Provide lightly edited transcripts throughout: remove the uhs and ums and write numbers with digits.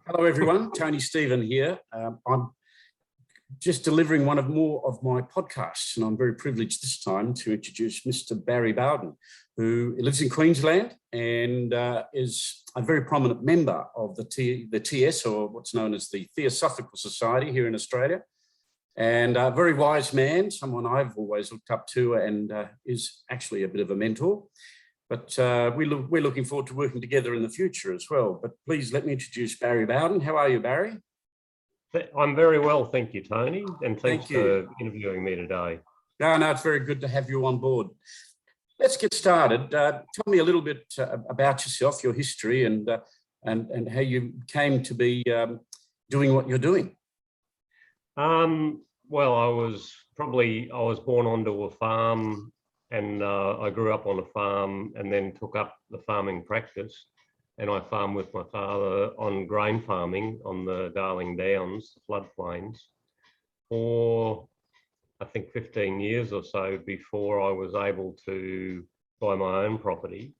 Hello, everyone. Tony Stephen here. I'm just delivering more of my podcasts, and I'm very privileged this time to introduce Mr. Barry Bowden, who lives in Queensland and is a very prominent member of the TS, or what's known as the Theosophical Society here in Australia, and a very wise man, someone I've always looked up to, and is actually a bit of a mentor. But we're looking forward to working together in the future as well. But please let me introduce Barry Bowden. How are you, Barry? I'm very well, thank you, Tony, and thanks Thank you for interviewing me today. No, it's very good to have you on board. Let's get started. Tell me a little bit about yourself, your history, and how you came to be doing what you're doing. Well, I was born onto a farm, and I grew up on a farm and then took up the farming practice. And I farmed with my father on grain farming on the Darling Downs, the floodplains, for I think 15 years or so before I was able to buy my own property.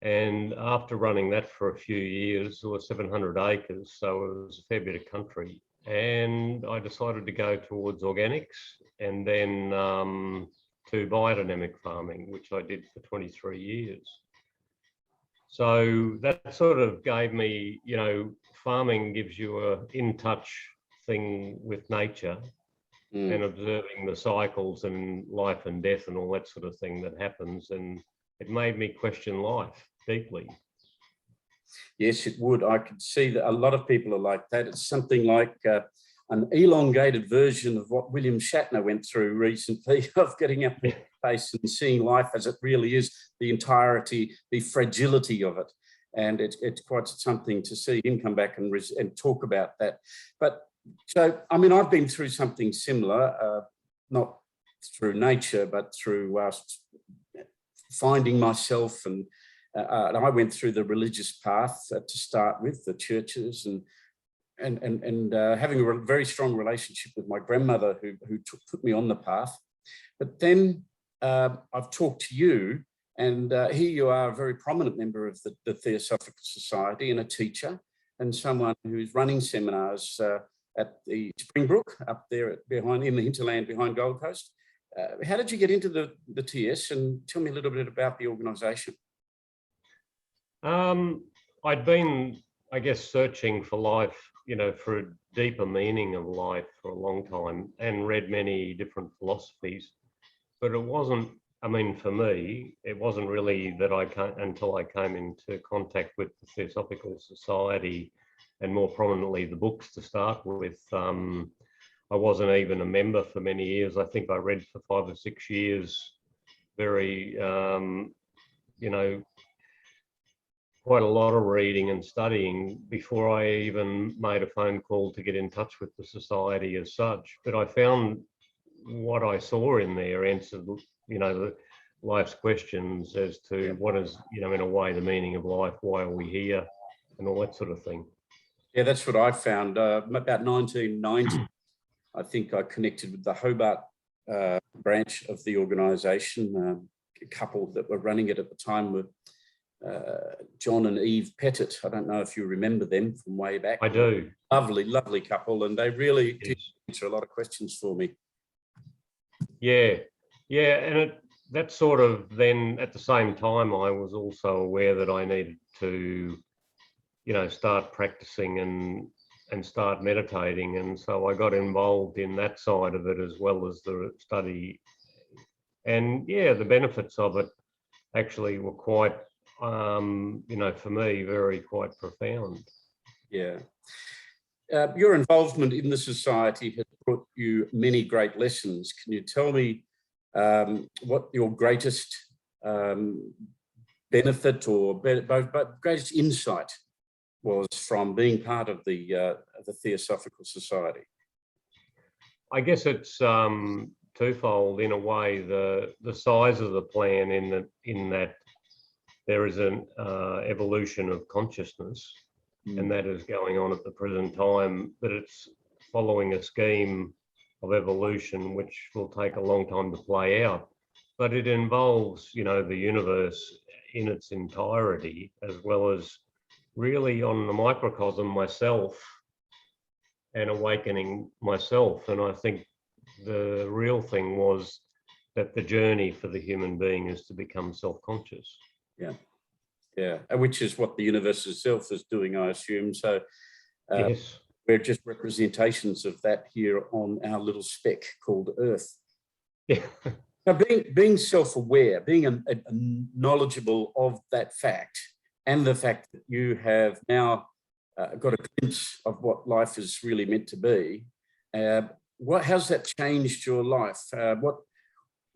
And after running that for a few years, there were 700 acres, so it was a fair bit of country. And I decided to go towards organics and then to biodynamic farming, which I did for 23 years. So that sort of gave me, farming gives you a in-touch thing with nature and observing the cycles and life and death and all that sort of thing that happens. And it made me question life deeply. Yes, it would. I could see that a lot of people are like that. It's something like an elongated version of what William Shatner went through recently, of getting up in space and seeing life as it really is, the entirety, the fragility of it. And it's quite something to see him come back and talk about that. But so, I mean, I've been through something similar, not through nature, but through finding myself. And I went through the religious path to start with, the churches, and having a very strong relationship with my grandmother who put me on the path. But then I've talked to you, and here you are, a very prominent member of the Theosophical Society and a teacher, and someone who's running seminars at the Springbrook up there in the hinterland behind Gold Coast. How did you get into the TS, and tell me a little bit about the organisation? I'd been, I guess, searching for life, for a deeper meaning of life for a long time, and read many different philosophies. But it wasn't, for me, it wasn't really that until I came into contact with the Theosophical Society, and more prominently the books to start with. I wasn't even a member for many years. I think I read for 5 or 6 years, very, quite a lot of reading and studying before I even made a phone call to get in touch with the society as such. But I found what I saw in there answered, life's questions as to what is, in a way, the meaning of life, why are we here, and all that sort of thing. Yeah, that's what I found. About 1990, I think I connected with the Hobart branch of the organisation. A couple that were running it at the time were John and Eve Pettit. I don't know if you remember them from way back. I do. Lovely couple, and they really did answer a lot of questions for me. Yeah, and that sort of then, at the same time, I was also aware that I needed to, start practicing and start meditating, and so I got involved in that side of it as well as the study. And the benefits of it actually were quite, for me, quite profound. Yeah. Your involvement in the society has brought you many great lessons. Can you tell me what your greatest benefit or greatest insight was from being part of the Theosophical Society? I guess it's twofold in a way. The size of the plan in that there is an evolution of consciousness, and that is going on at the present time, but it's following a scheme of evolution which will take a long time to play out. But it involves, the universe in its entirety, as well as really on the microcosm myself and awakening myself. And I think the real thing was that the journey for the human being is to become self-conscious. Yeah, yeah, and which is what the universe itself is doing, I assume. So Yes. we're just representations of that here on our little speck called Earth. Yeah. Now, being self-aware, being a knowledgeable of that fact, and the fact that you have now got a glimpse of what life is really meant to be, how's that changed your life?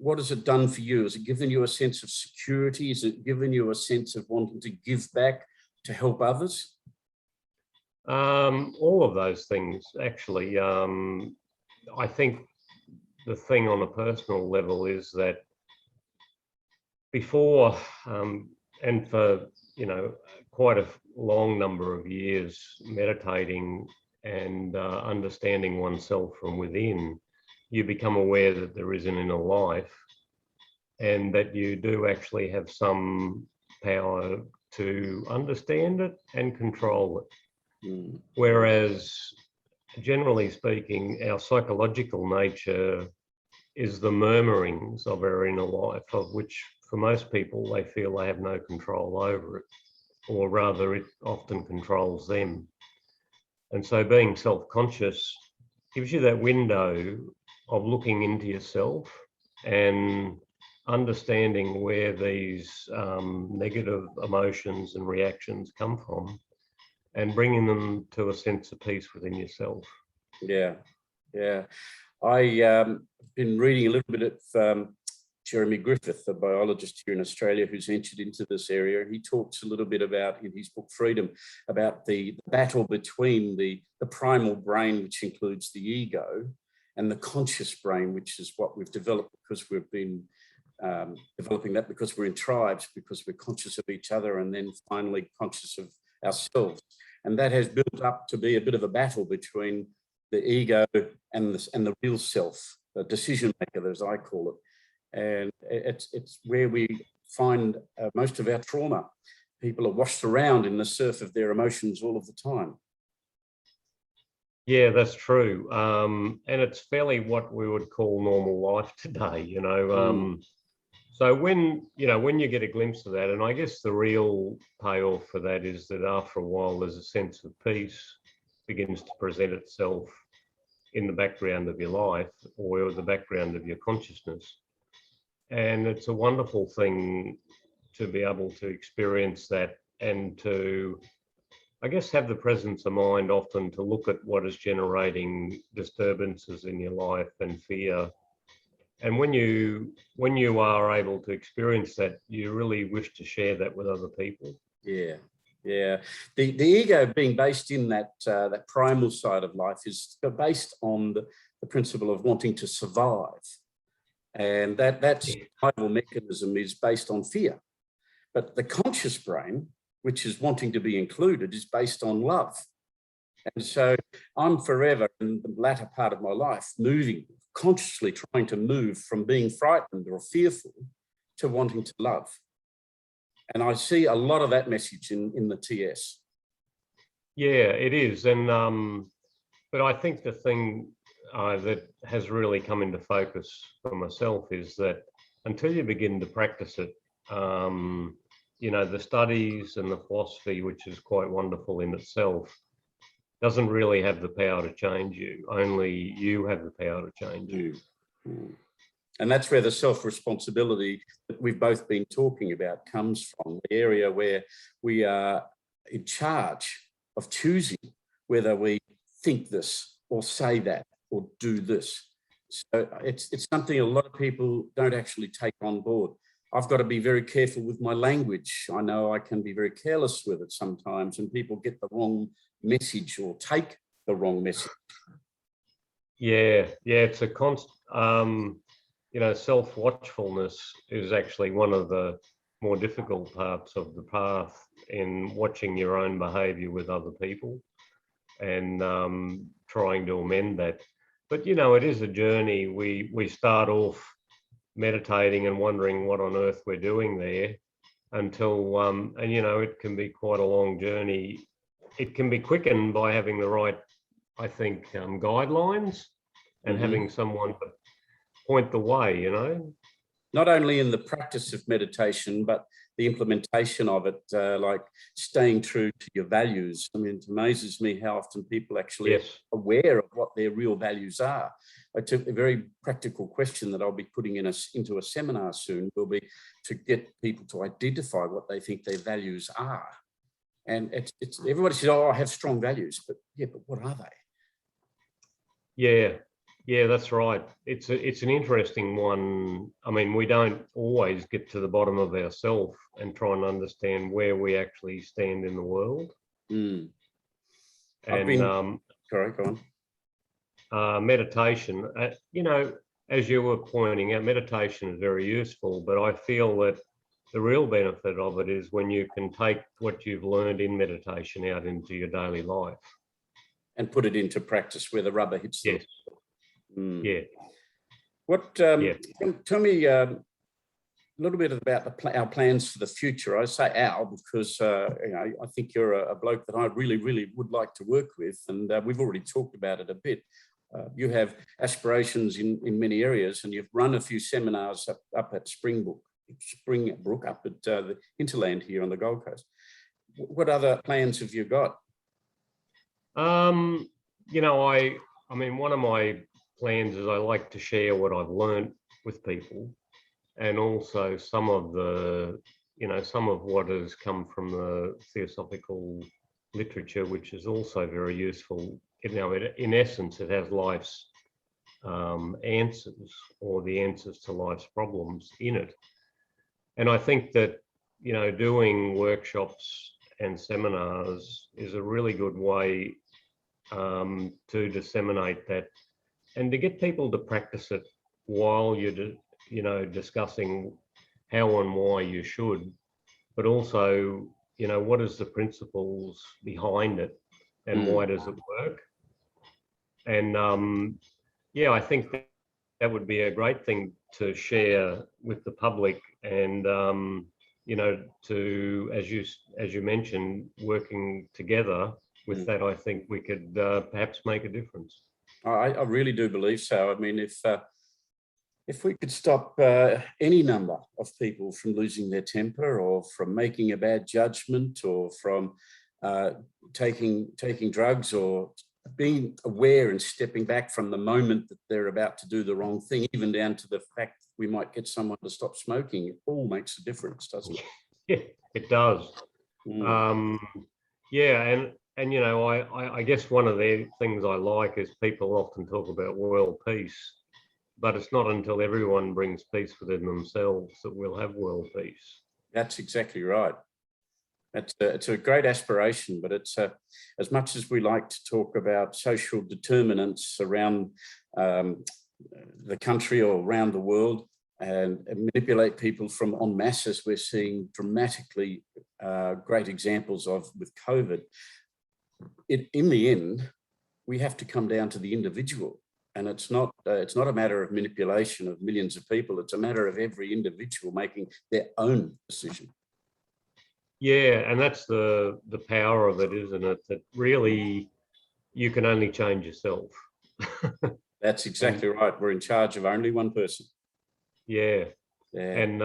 What has it done for you? Has it given you a sense of security? Has it given you a sense of wanting to give back to help others? All of those things, actually. I think the thing on a personal level is that before, and for, quite a long number of years, meditating and understanding oneself from within, you become aware that there is an inner life and that you do actually have some power to understand it and control it. Mm. Whereas, generally speaking, our psychological nature is the murmurings of our inner life, of which for most people they feel they have no control over it, or rather it often controls them. And so being self-conscious gives you that window of looking into yourself and understanding where these negative emotions and reactions come from, and bringing them to a sense of peace within yourself. Yeah, yeah. I've been reading a little bit of Jeremy Griffith, a biologist here in Australia who's entered into this area. He talks a little bit about, in his book Freedom, about the battle between the primal brain, which includes the ego, and the conscious brain, which is what we've developed because we've been developing that because we're in tribes, because we're conscious of each other, and then finally conscious of ourselves. And that has built up to be a bit of a battle between the ego and the real self, the decision maker, as I call it. And it's where we find most of our trauma. People are washed around in the surf of their emotions all of the time. Yeah, that's true. And it's fairly what we would call normal life today, So when you get a glimpse of that, and I guess the real payoff for that is that after a while, there's a sense of peace begins to present itself in the background of your life or the background of your consciousness. And it's a wonderful thing to be able to experience that and to, I guess, have the presence of mind often to look at what is generating disturbances in your life and fear. And when you are able to experience that, you really wish to share that with other people. Yeah, yeah. The ego being based in that primal side of life is based on the principle of wanting to survive, and that survival mechanism is based on fear. But the conscious brain, which is wanting to be included, is based on love. And so I'm forever in the latter part of my life moving, consciously trying to move from being frightened or fearful to wanting to love. And I see a lot of that message in the TS. Yeah, it is. And but I think the thing that has really come into focus for myself is that until you begin to practice it, the studies and the philosophy, which is quite wonderful in itself, doesn't really have the power to change you. Only you have the power to change you. And that's where the self-responsibility that we've both been talking about comes from, the area where we are in charge of choosing whether we think this or say that or do this. So it's something a lot of people don't actually take on board. I've got to be very careful with my language. I know I can be very careless with it sometimes, and people get the wrong message or take the wrong message. Yeah, it's a constant, self-watchfulness is actually one of the more difficult parts of the path in watching your own behavior with other people and trying to amend that. But, it is a journey. We start off meditating and wondering what on earth we're doing there. until, and you know, it can be quite a long journey. It can be quickened by having the right, I think, guidelines and having someone to point the way, you know. Not only in the practice of meditation, but the implementation of it, like staying true to your values. I mean, it amazes me how often people actually are aware of what their real values are. A very practical question that I'll be putting into a seminar soon will be to get people to identify what they think their values are. And it's everybody says, oh, I have strong values, but yeah, but what are they? Yeah, that's right. It's an interesting one. I mean, we don't always get to the bottom of ourselves and try and understand where we actually stand in the world. Mm. And sorry, go on. Meditation, you know, as you were pointing out, meditation is very useful, but I feel that the real benefit of it is when you can take what you've learned in meditation out into your daily life. And put it into practice where the rubber hits the road. Yeah. What? Tell me a little bit about our plans for the future. I say our because you know, I think you're a bloke that I really, really would like to work with, and we've already talked about it a bit. You have aspirations in many areas, and you've run a few seminars up at Springbrook up at the hinterland here on the Gold Coast. What other plans have you got? You know, I mean, one of my plans is I like to share what I've learned with people, and also some of the, you know, some of what has come from the theosophical literature, which is also very useful. You know, in essence, it has life's answers, or the answers to life's problems in it. And I think that, you know, doing workshops and seminars is a really good way to disseminate that and to get people to practice it while you're, you know, discussing how and why you should, but also, you know, what is the principles behind it and why does it work? And yeah, I think that would be a great thing to share with the public, and you know, to, as you mentioned, working together with that, I think we could perhaps make a difference. I really do believe so. I mean, if we could stop any number of people from losing their temper, or from making a bad judgment, or from taking drugs, or being aware and stepping back from the moment that they're about to do the wrong thing, even down to the fact that we might get someone to stop smoking, it all makes a difference, doesn't it? Yeah, it does. Yeah, and you know, I guess one of the things I like is people often talk about world peace, but it's not until everyone brings peace within themselves that we'll have world peace. That's exactly right. It's a great aspiration, but it's as much as we like to talk about social determinants around the country or around the world and manipulate people from en masse, as we're seeing dramatically great examples of with COVID. In the end, we have to come down to the individual, and it's not a matter of manipulation of millions of people. It's a matter of every individual making their own decision. Yeah, and that's the power of it, isn't it? That really you can only change yourself. That's exactly right. We're in charge of only one person. Yeah. And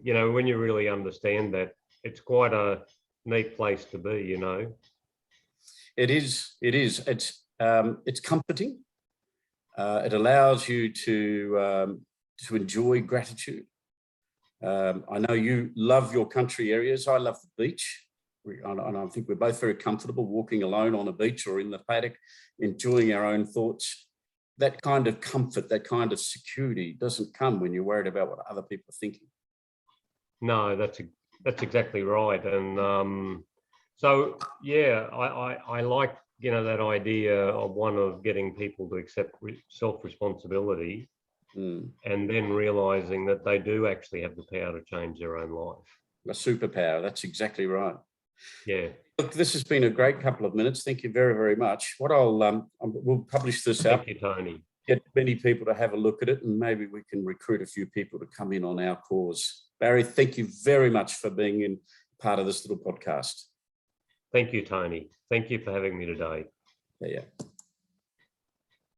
you know, when you really understand that, it's quite a neat place to be, you know. It is. It's comforting. It allows you to enjoy gratitude. I know you love your country areas. I love the beach. And I think we're both very comfortable walking alone on a beach or in the paddock, enjoying our own thoughts. That kind of comfort, that kind of security doesn't come when you're worried about what other people are thinking. No, that's exactly right. And so, yeah, I like, you know, that idea of one of getting people to accept self-responsibility. And then realizing that they do actually have the power to change their own life. A superpower. That's exactly right. Yeah. Look, this has been a great couple of minutes. Thank you very, very much. What we'll publish this Thank you, Tony. get many people to have a look at it, and maybe we can recruit a few people to come in on our cause. Barry, thank you very much for being in part of this little podcast. Thank you, Tony. Thank you for having me today. Yeah.